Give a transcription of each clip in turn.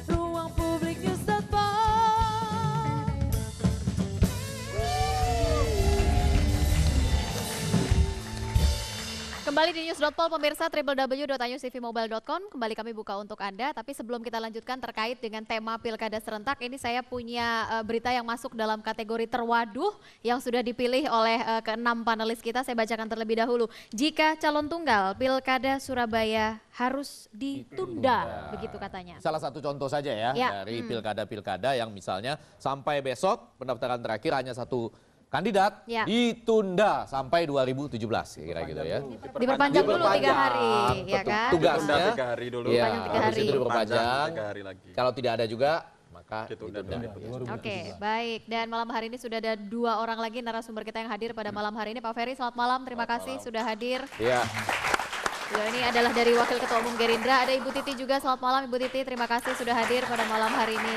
Ruang Publik News.com. Kembali di News.pol pemirsa, www.anyustvmobile.com. Kembali kami buka untuk Anda, tapi sebelum kita lanjutkan terkait dengan tema Pilkada Serentak, ini saya punya berita yang masuk dalam kategori terwaduh yang sudah dipilih oleh ke-6 panelis kita. Saya bacakan terlebih dahulu. Jika calon tunggal Pilkada Surabaya harus ditunda, begitu katanya. Salah satu contoh saja ya, dari pilkada-pilkada yang misalnya sampai besok pendaftaran terakhir hanya satu kandidat ditunda sampai 2017 kira gitu ya. Diperpanjang dulu 3 hari, ya kan? Tugasnya 3 hari dulu. Ya, 3 hari. itu diperpanjang. 3 hari lagi. Kalau tidak ada juga maka Ditunda. Oke, baik. Dan malam hari ini sudah ada 2 orang lagi narasumber kita yang hadir pada malam hari ini. Pak Ferry, selamat malam. Terima kasih sudah hadir. Iya. Ya, ini adalah dari Wakil Ketua Umum Gerindra. Ada Ibu Titi juga. Selamat malam Ibu Titi. Terima kasih sudah hadir pada malam hari ini.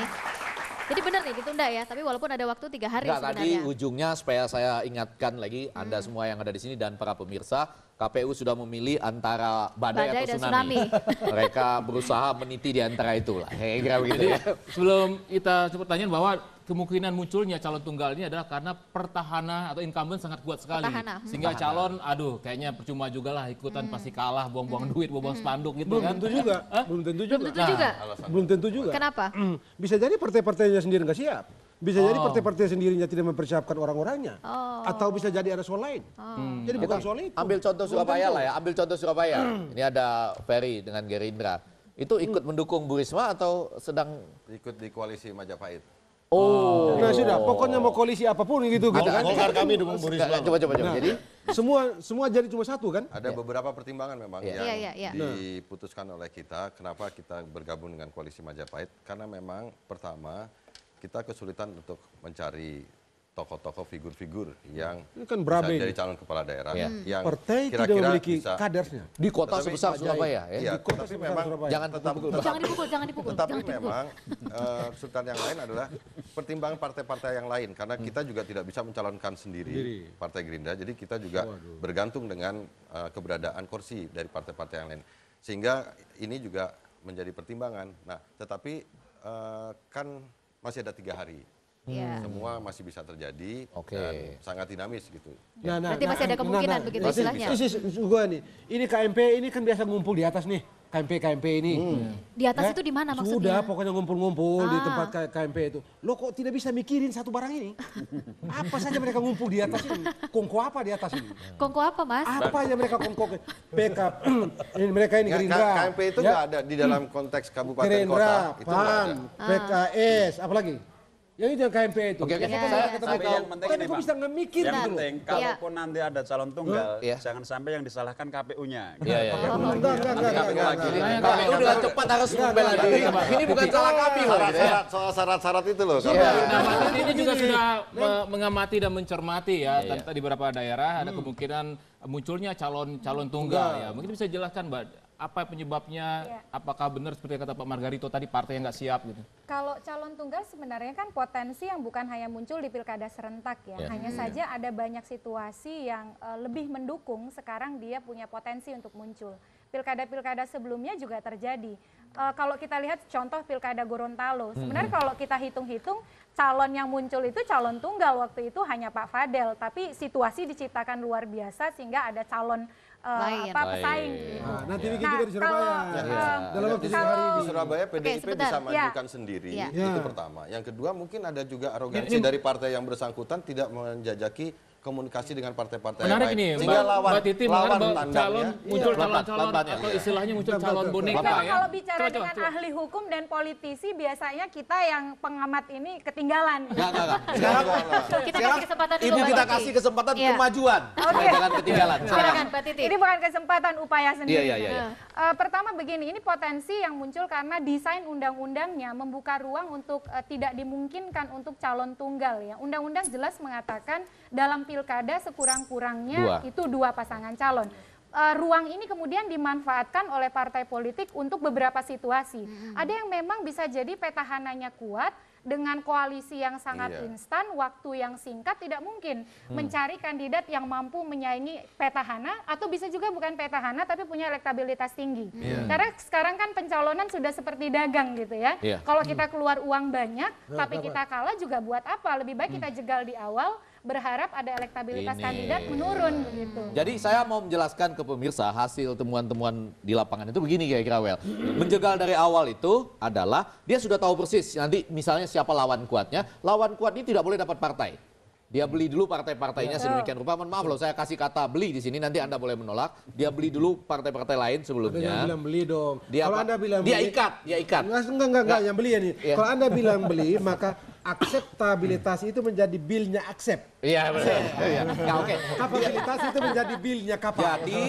Jadi benar nih ditunda ya, tapi walaupun ada waktu 3 hari sebenarnya. Tadi ujungnya supaya saya ingatkan lagi Anda semua yang ada di sini dan para pemirsa, KPU sudah memilih antara badai atau tsunami. Mereka berusaha meniti di antara itulah. Kira-kira begitu ya. Sebelum kita coba tanyain bahwa kemungkinan munculnya calon tunggal ini adalah karena pertahanan atau incumbent sangat kuat sekali. Sehingga calon, aduh kayaknya percuma juga lah ikutan pasti kalah, buang-buang duit, buang-buang spanduk gitu belum kan. Tentu juga. Belum tentu juga. Belum tentu juga. Belum tentu juga. Kenapa? Bisa jadi partai-partainya sendiri nggak siap. Bisa jadi partai-partai sendirinya tidak mempersiapkan orang-orangnya. Atau bisa jadi ada soal lain. Jadi bukan soal itu. Ambil contoh Surabaya lah ya, ambil contoh Surabaya. Ini ada Ferry dengan Gerindra. Itu ikut mendukung Bu Risma atau sedang ikut di koalisi Majapahit? Nah sudah, pokoknya mau koalisi apapun gitu kan. Golkar kami dukung Bu Risma. Coba. Jadi semua jadi cuma satu kan? Ada beberapa pertimbangan memang yang Iya. diputuskan oleh kita. Kenapa kita bergabung dengan koalisi Majapahit? Karena memang pertama kita kesulitan untuk mencari tokoh-tokoh figur-figur yang kan bisa berabe jadi calon kepala daerah yang partai tidak kira-kira memiliki bisa. kadernya. di kota sebesar Surabaya ya. Iya, kota tapi sebesar memang Surabaya. Jangan Jangan dipukul. Tetapi memang kesulitan yang lain adalah pertimbangan partai-partai yang lain karena kita juga tidak bisa mencalonkan sendiri Partai Gerindra. Jadi kita juga bergantung dengan keberadaan kursi dari partai-partai yang lain. Sehingga ini juga menjadi pertimbangan. Nah, tetapi kan masih ada 3 hari. Semua masih bisa terjadi dan sangat dinamis gitu. Berarti masih ada kemungkinan begitu istilahnya. Ini KMP ini kan biasa ngumpul di atas nih. KMP ini. Di atas itu di mana maksudnya? Sudah pokoknya ngumpul-ngumpul di tempat KMP itu. Lo kok tidak bisa mikirin satu barang ini? Apa saja mereka ngumpul di atas ini? Kongko apa di atas ini? Kongko apa Mas? Apa aja mereka kongko? PK, mereka ini Gerindra. KMP itu nggak ada di dalam konteks kabupaten Gerindra, kota. Itu nggak ada. PAN, PKS, apa lagi? Yang itu yang KMP itu. Oke. Tapi yang penting ini kok Bang, bisa nggak mikir yang gitu loh. penting kalaupun nanti ada calon tunggal, jangan sampai yang disalahkan KPU-nya. Enggak. KPU dengan cepat harus membela diri. Ini bukan salah kami loh. Soal syarat-syarat itu loh. Nah, Mas ini juga sudah mengamati dan mencermati ya di beberapa daerah ada kemungkinan munculnya calon tunggal ya. Mungkin bisa jelaskan Mbak apa penyebabnya? Apakah benar seperti kata Pak Margarito tadi partai yang nggak siap gitu? Kalau calon tunggal sebenarnya kan potensi yang bukan hanya muncul di pilkada serentak ya. Hanya saja ada banyak situasi yang lebih mendukung sekarang dia punya potensi untuk muncul. Pilkada-pilkada sebelumnya juga terjadi. Kalau kita lihat contoh pilkada Gorontalo, sebenarnya kalau kita hitung-hitung calon yang muncul itu calon tunggal waktu itu hanya Pak Fadel, tapi situasi diciptakan luar biasa sehingga ada calon pesaing gitu. Nanti bikin juga di Surabaya. Dalam waktu 3 hari Di Surabaya PDIP bisa majukan sendiri, itu pertama. Yang kedua mungkin ada juga arogansi dari partai yang bersangkutan tidak menjajaki komunikasi dengan partai-partai yang Menarik lain. ini, Sehingga Mbak Titi mengatakan bahwa tandangnya, muncul calon-calon atau istilahnya muncul calon boneka ya. Kalau bicara dengan ahli hukum dan politisi biasanya kita yang pengamat ini ketinggalan. Enggak. Kita kasih kesempatan dulu Ibu Mbak kita Titi. kasih kesempatan kemajuan. Jangan ketinggalan. Silakan Mbak Titi. Ini bukan kesempatan upaya sendiri. Iya. Pertama begini, ini potensi yang muncul karena desain undang-undangnya membuka ruang untuk tidak dimungkinkan untuk calon tunggal ya. Undang-undang jelas mengatakan dalam pilkada sekurang-kurangnya itu 2 pasangan calon. Ruang ini kemudian dimanfaatkan oleh partai politik untuk beberapa situasi. Ada yang memang bisa jadi petahananya kuat dengan koalisi yang sangat instan, waktu yang singkat tidak mungkin mencari kandidat yang mampu menyaingi petahana atau bisa juga bukan petahana tapi punya elektabilitas tinggi. Karena sekarang kan pencalonan sudah seperti dagang gitu ya. Kalau kita keluar uang banyak tapi kita kalah juga buat apa? Lebih baik kita jegal di awal, berharap ada elektabilitas kandidat menurun begitu. Jadi saya mau menjelaskan ke pemirsa hasil temuan-temuan di lapangan itu begini kira-kira, Wel. Menjegal dari awal itu adalah dia sudah tahu persis nanti misalnya siapa lawan kuatnya. Lawan kuat ini tidak boleh dapat partai. Dia beli dulu partai-partainya sedemikian rupa. Maaf loh, saya kasih kata beli di sini, nanti Anda boleh menolak. Dia beli dulu partai-partai lain sebelumnya. Jangan bilang beli dong. Kalau Anda bilang beli, dia ikat. Enggak, yang beli ya nih. Kalau Anda bilang beli, maka akseptabilitas itu menjadi bilnya accept. Iya benar. Ya, oke. Kapabilitas itu menjadi bilnya kapal. Jadi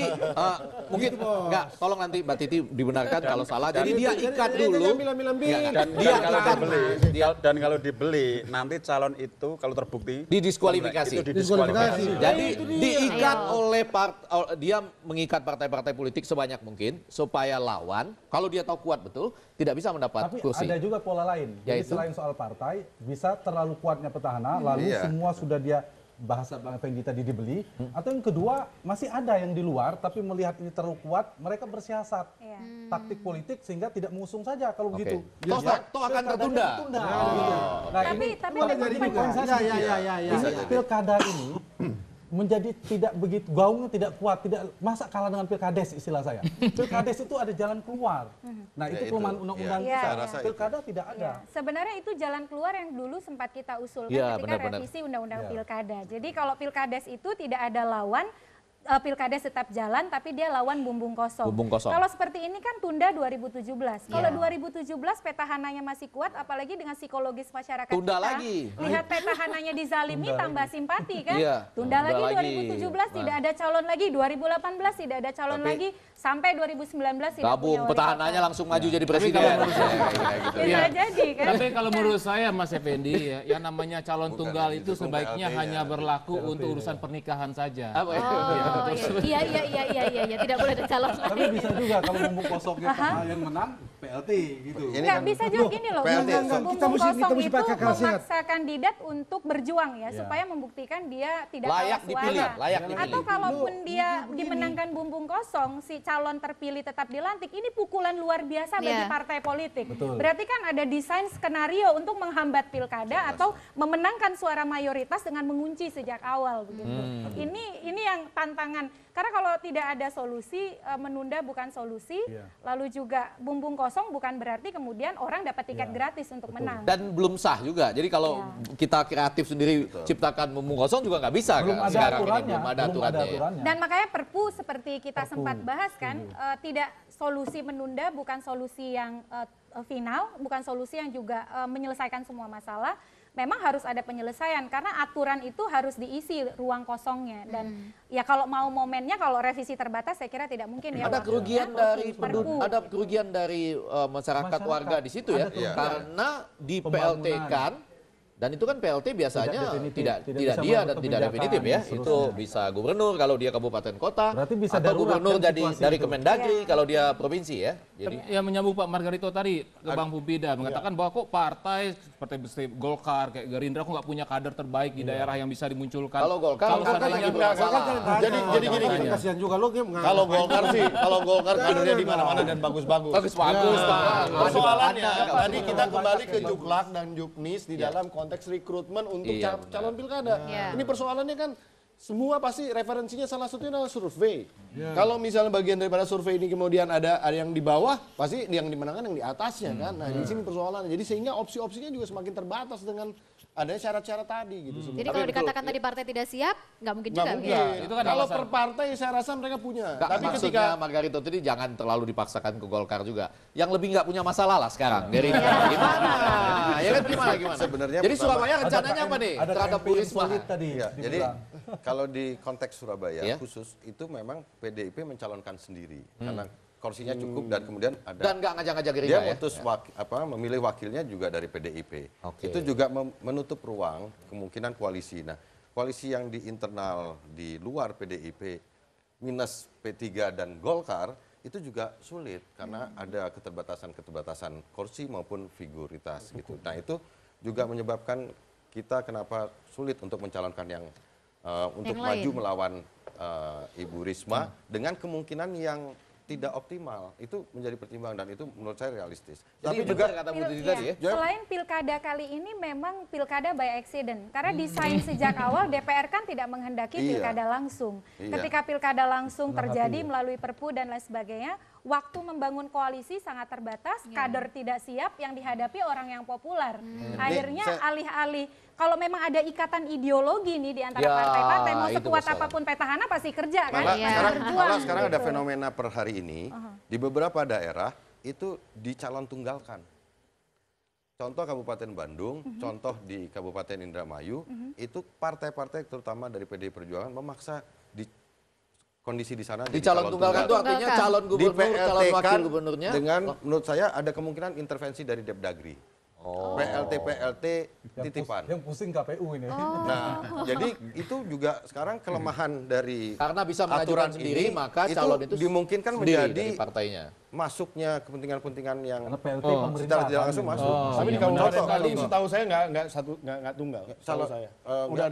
mungkin enggak, tolong nanti Mbak Titi dibenarkan kalau salah. Jadi dia ikat dulu. Dan kalau dibeli nanti calon itu kalau terbukti didiskualifikasi. Itu didiskualifikasi. Jadi diikat oleh dia mengikat partai-partai politik sebanyak mungkin supaya lawan kalau dia tahu kuat betul tidak bisa mendapat kursi. Tapi ada juga pola lain. Jadi selain soal partai bisa terlalu kuatnya petahana lalu semua sudah dia bahasa Bang Effendi tadi dibeli, atau yang kedua masih ada yang di luar tapi melihat ini terlalu kuat, mereka bersiasat taktik politik sehingga tidak mengusung saja kalau begitu. Toh akan tertunda. Nah, tapi pilkada ini menjadi tidak begitu, gaungnya tidak kuat, tidak masa kalah dengan pilkades istilah saya. Pilkades itu ada jalan keluar. Nah itu kelemahan undang-undang pilkada tidak ada. Sebenarnya itu jalan keluar yang dulu sempat kita usulkan ketika revisi undang-undang pilkada. Jadi kalau pilkades itu tidak ada lawan, pilkades tetap jalan tapi dia lawan bumbung kosong. Kalau seperti ini kan tunda 2017. Kalau 2017 petahananya masih kuat apalagi dengan psikologis masyarakat tunda kita. lagi. Lihat petahananya dizalimi tambah simpati kan. Tunda lagi 2017 tidak ada calon lagi, 2018 tidak ada calon lagi, sampai 2019 tidak gabung punya petahananya langsung maju jadi presiden. Bisa jadi kan. Tapi kalau menurut saya Mas Effendi ya, yang namanya calon tunggal itu sebaiknya hanya berlaku untuk urusan pernikahan saja. Iya, tidak boleh ada calon lain. Tapi bisa juga kalau bumbung kosongnya yang menang PLT gitu. Enggak bisa juga gini loh, bumbung kosong itu memaksa kandidat untuk berjuang ya supaya membuktikan dia tidak layak kalah suara. dipilih. Atau kalaupun dia dimenangkan bumbung kosong, si calon terpilih tetap dilantik, ini pukulan luar biasa bagi partai politik. Berarti kan ada desain skenario untuk menghambat pilkada atau memenangkan suara mayoritas dengan mengunci sejak awal begitu. Ini yang tantangan. Karena kalau tidak ada solusi, menunda bukan solusi, lalu juga bumbung kosong bukan berarti kemudian orang dapat tiket gratis untuk menang. Dan belum sah juga. Jadi kalau kita kreatif sendiri ciptakan bumbung kosong juga nggak bisa. Belum ada aturannya. Belum ada aturannya. Dan makanya Perpu seperti kita sempat bahas kan, tidak solusi menunda bukan solusi yang final, bukan solusi yang juga menyelesaikan semua masalah. Memang harus ada penyelesaian karena aturan itu harus diisi ruang kosongnya dan ya kalau mau momennya kalau revisi terbatas saya kira tidak mungkin ya. Ada kerugian dari ada kerugian dari masyarakat warga di situ ya karena di PLT kan. Dan itu kan PLT biasanya tidak dia dan tidak definitif ya. Itu bisa gubernur kalau dia kabupaten kota, bisa atau gubernur kan dari Kemendagri kalau dia provinsi ya. Jadi yang menyambung Pak Margarito tadi ke Bang Pupida mengatakan bahwa kok partai seperti Golkar kayak Gerindra kok nggak punya kader terbaik di daerah yang bisa dimunculkan. Kalau Golkar lagi bermasalah. Jadi gini, kasihan juga lo. Kalau Golkar kadernya di mana-mana dan bagus-bagus. Bagus. Persoalannya tadi kita kembali ke Juklak dan Juknis di dalam konteks rekrutmen untuk calon pilkada. Ini persoalannya kan semua pasti referensinya salah satunya adalah survei. Kalau misalnya bagian daripada survei ini kemudian ada yang di bawah, pasti yang dimenangkan yang di atasnya kan. Nah, di sini persoalannya. Jadi sehingga opsi-opsinya juga semakin terbatas dengan adanya syarat-syarat tadi gitu. Jadi kalau dikatakan tadi partai tidak siap, nggak mungkin juga. Itu kan kalau per partai saya rasa mereka punya. Tapi ketika Margarito tadi jangan terlalu dipaksakan ke Golkar juga. Yang lebih nggak punya masalah lah sekarang. Gerindra gimana? Ya kan gimana? Sebenarnya jadi Surabaya rencananya apa nih terhadap Bu Risma? Jadi kalau di konteks Surabaya khusus itu memang PDIP mencalonkan sendiri karena kursinya cukup dan kemudian ada dan nggak ngajak-ngajak Gerindra dia mutus memilih wakilnya juga dari PDIP. Itu juga menutup ruang kemungkinan koalisi. Nah, koalisi yang di internal di luar PDIP minus P3 dan Golkar itu juga sulit karena ada keterbatasan kursi maupun figuritas gitu. Nah, itu juga menyebabkan kita kenapa sulit untuk mencalonkan yang untuk Yang maju lain. melawan Ibu Risma dengan kemungkinan yang tidak optimal. Itu menjadi pertimbangan dan itu menurut saya realistis. Tapi juga kata Bu Titi tadi ya. Selain pilkada kali ini memang pilkada by accident. Karena desain sejak awal DPR kan tidak menghendaki pilkada langsung. Ketika pilkada langsung terjadi melalui Perpu dan lain sebagainya, waktu membangun koalisi sangat terbatas, kader tidak siap, yang dihadapi orang yang populer. Akhirnya alih-alih, kalau memang ada ikatan ideologi nih di antara partai-partai, mau sekuat apapun petahana pasti kerja kan? Sekarang ada fenomena per hari ini, di beberapa daerah itu dicalon tunggalkan. Contoh Kabupaten Bandung, contoh di Kabupaten Indramayu, itu partai-partai terutama dari PDI Perjuangan memaksa di kondisi di sana Dicalon tunggalkan itu artinya calon gubernur, calon wakil gubernurnya. Dengan menurut saya ada kemungkinan intervensi dari Depdagri. PLT titipan. Yang pusing KPU ini. Nah, jadi itu juga sekarang kelemahan dari Karena bisa mengajukan sendiri, maka calon itu dimungkinkan sendiri menjadi dari partainya. Masuknya kepentingan-kepentingan yang PLT secara tidak langsung masuk. Tapi di Kabupaten Bandung setahu saya nggak tunggal. Setahu saya. Udah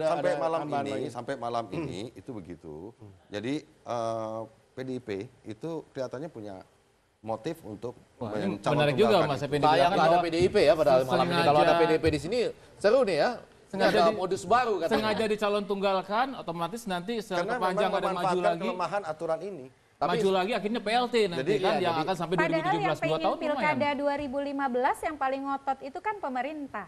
sampai malam ini itu begitu. Jadi PDIP itu kelihatannya punya motif untuk menarik juga Mas Effendi. Sayang nggak ada PDIP ya padahal malam ini. Kalau ada PDIP di sini seru nih ya. Sengaja ada modus baru katanya. Sengaja dicalon tunggalkan, otomatis nanti sepanjang ada maju lagi. Kelemahan aturan ini. Maju lagi akhirnya PLT nanti kan yang akan sampai 2017 Padahal yang 2 pengen tahun pilkada 2015 yang paling ngotot itu kan pemerintah.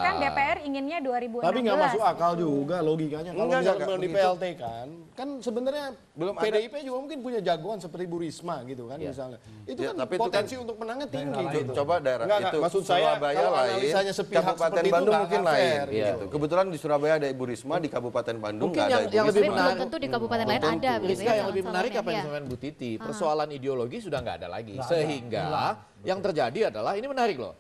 Kan DPR inginnya 2016. Tapi nggak masuk akal juga logikanya. Kalau misalnya di PLT kan sebenarnya PDIP juga mungkin punya jagoan seperti Bu Risma gitu kan misalnya. Itu kan potensi untuk menangnya tinggi. Coba daerah itu maksud saya Surabaya kalau lain, analisanya sepihak Kabupaten seperti itu Bandung nggak mungkin fair, lain. gitu. Kebetulan di Surabaya ada Ibu Risma, di Kabupaten Bandung Mungkin nggak ada Ibu yang lebih Risma. menarik Tentu di kabupaten lain ada. Rizka, yang lebih menarik apa yang disampaikan Bu Titi, persoalan ideologi sudah nggak ada lagi. Sehingga yang terjadi adalah, ini menarik loh.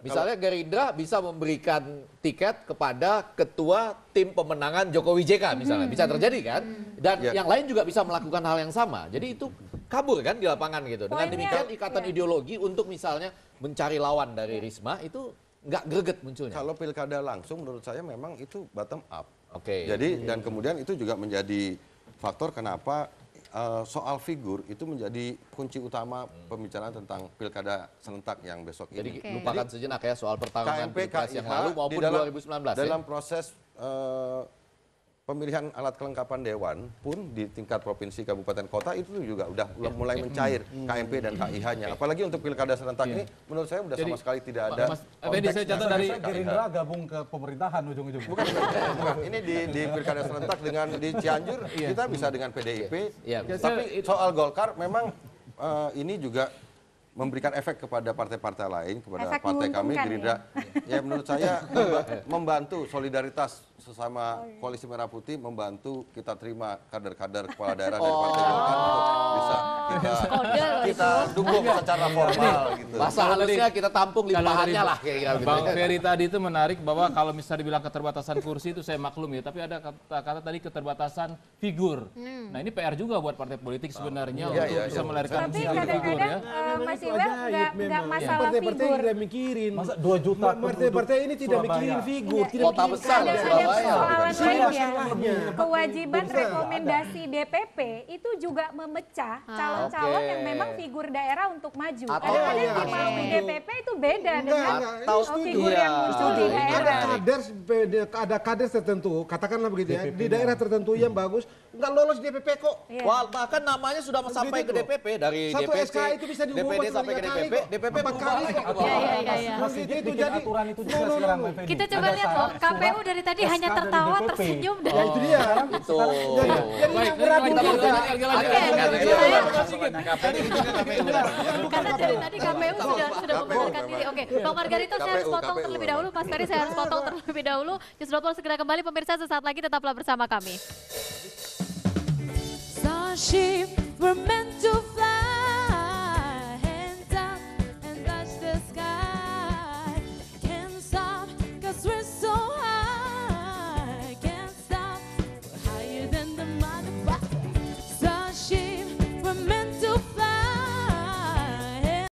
Misalnya Gerindra bisa memberikan tiket kepada ketua tim pemenangan Jokowi JK misalnya. Bisa terjadi kan? Dan yang lain juga bisa melakukan hal yang sama. Jadi itu kabur kan di lapangan gitu. Dengan demikian ikatan ideologi untuk misalnya mencari lawan dari Risma itu nggak greget munculnya. Kalau pilkada langsung menurut saya memang itu bottom up. Oke. Jadi dan kemudian itu juga menjadi faktor kenapa soal figur itu menjadi kunci utama pembicaraan tentang pilkada serentak yang besok ini. Jadi lupakan sejenak ya soal pertarungan pilpres yang lalu maupun dalam, 2019 dalam proses pemilihan alat kelengkapan dewan pun di tingkat provinsi, kabupaten, kota itu juga udah mulai mencair KMP dan KIH-nya. Apalagi untuk pilkada serentak ini menurut saya udah sama sekali tidak ada. Mas Effendi, saya catat dari Gerindra gabung ke pemerintahan ujung-ujungnya. Bukan. Ini di pilkada serentak dengan di Cianjur kita bisa dengan PDIP. Tapi soal Golkar memang ini juga memberikan efek kepada partai-partai lain, kepada efek partai kami menguntungkan Gerindra. Ya menurut saya membantu solidaritas sesama Koalisi Merah Putih, membantu kita terima kader-kader kepala daerah dari Partai Golkar untuk bisa kita dukung secara formal gitu. Bahasa halusnya kita tampung limpahannya lah kira-kira gitu. Bang Ferry tadi itu menarik bahwa kalau misalnya dibilang keterbatasan kursi itu saya maklum ya, tapi ada kata-kata tadi keterbatasan figur. Nah ini PR juga buat partai politik sebenarnya untuk bisa melahirkan Tapi figur ya. kadang-kadang Mas Iwan nggak masalah Partai-partai figur. tidak mikirin. Masa 2 juta Partai-partai ini tidak mikirin figur, tidak Kota mikirin besar Ada Surabaya. persoalan lainnya. masalahnya. Kewajiban rekomendasi DPP itu juga memecah calon-calon yang memang figur daerah untuk maju. Kadang-kadang yang melalui DPP itu beda dengan figur yang muncul di daerah. Ada kader tertentu, katakanlah begitu ya, di daerah tertentu yang bagus, nggak lolos DPP kok. Wah, bahkan namanya sudah sampai ke DPP dari Satu DPC, SK itu bisa diubah DPD sampai ke DPP, DPP berubah lagi. Masih itu jadi aturan itu juga sekarang. Kita coba lihat loh, KPU dari tadi hanya tertawa, tersenyum. Ya itu dia. Itu. Jadi yang berat Karena dari tadi KPU sudah membenarkan diri. Oke, Bang Margarito saya harus potong terlebih dahulu, Mas Ferry saya harus potong terlebih dahulu. Newsroom segera kembali, pemirsa sesaat lagi tetaplah bersama kami. Starship, we're meant to fly.